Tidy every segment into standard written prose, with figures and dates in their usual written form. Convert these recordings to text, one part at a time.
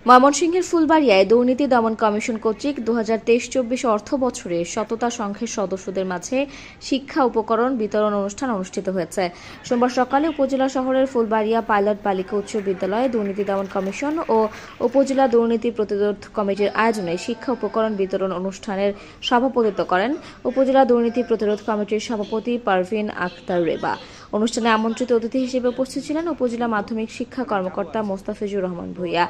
ময়মনসিংহের ফুলবাড়িয়ায় দুর্নীতি দমন কমিশন কর্তৃক ২০২৩-২৪ অর্থ বছরে সততা সংঘের সদস্যদের মাঝে শিক্ষা উপকরণ বিতরণ অনুষ্ঠান অনুষ্ঠিত হয়েছে। সোমবার সকালে উপজেলা শহরের ফুলবাড়িয়া পাইলট বালিকা উচ্চ বিদ্যালয়ে দুর্নীতি দমন কমিশন ও উপজেলা দুর্নীতি প্রতিরোধ কমিটির আয়োজনে শিক্ষা উপকরণ বিতরণ অনুষ্ঠানের সভাপতিত্ব করেন উপজেলা দুর্নীতি প্রতিরোধ কমিটির সভাপতি পারভিন আক্তার রেবা। অনুষ্ঠানে আমন্ত্রিত অতিথি হিসেবে উপস্থিত ছিলেন উপজেলা মাধ্যমিক শিক্ষা কর্মকর্তা মোস্তাফিজুর রহমান ভূঁইয়া,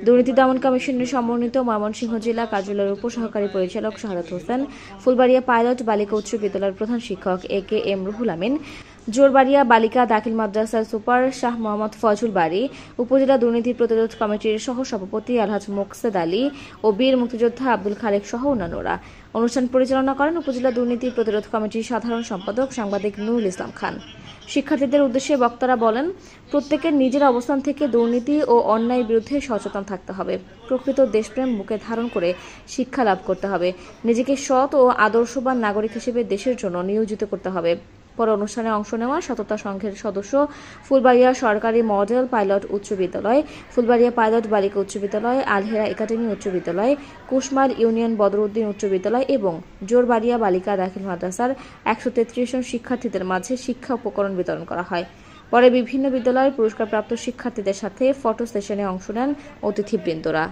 দুর্নীতি দমন কমিশনের সমন্বিত ময়মনসিংহ জেলা কার্যালয়ের উপসহকারী পরিচালক শাহাদাত হোসেন, ফুলবাড়িয়া পাইলট বালিকা উচ্চ বিদ্যালয়ের প্রধান শিক্ষক এ.কে.এম. রুহুল আমিন, জোরবাড়িয়া বালিকা দাখিল মাদ্রাসার সুপার শাহ মোহাম্মদ ফজল বারী, উপজেলা দুর্নীতি প্রতিরোধ কমিটির সহ সভাপতি আলহাজ মোকসেদ আলী ও বীর মুক্তিযোদ্ধা আব্দুল খালেক সহ অন্যান্যরা। অনুষ্ঠান পরিচালনা করেন উপজেলা দুর্নীতি প্রতিরোধ কমিটির সাধারণ সম্পাদক সাংবাদিক নুরুল ইসলাম খান। শিক্ষার্থীদের উদ্দেশ্যে বক্তারা বলেন, প্রত্যেকের নিজের অবস্থান থেকে দুর্নীতি ও অন্যায়ের বিরুদ্ধে সচেতন থাকতে হবে। প্রকৃত দেশপ্রেম বুকে ধারণ করে শিক্ষা লাভ করতে হবে। নিজেকে সৎ ও আদর্শবান নাগরিক হিসেবে দেশের জন্য নিয়োজিত করতে হবে। পরে অনুষ্ঠানে অংশ নেওয়া সততা সংঘের সদস্য ফুলবাড়িয়া সরকারি মডেল পাইলট উচ্চ বিদ্যালয়, ফুলবাড়িয়া পাইলট বালিকা উচ্চ বিদ্যালয়, আলহেরা একাডেমি উচ্চ বিদ্যালয়, কুশমাল ইউনিয়ন বদরউদ্দিন উচ্চ বিদ্যালয় এবং জোরবাড়িয়া বালিকা দাখিল মাদ্রাসার ১৩৩ জন শিক্ষার্থীদের মাঝে শিক্ষা উপকরণ বিতরণ করা হয়। পরে বিভিন্ন বিদ্যালয়ের পুরস্কারপ্রাপ্ত শিক্ষার্থীদের সাথে ফটো সেশনে অংশ নেন অতিথিবৃন্দরা।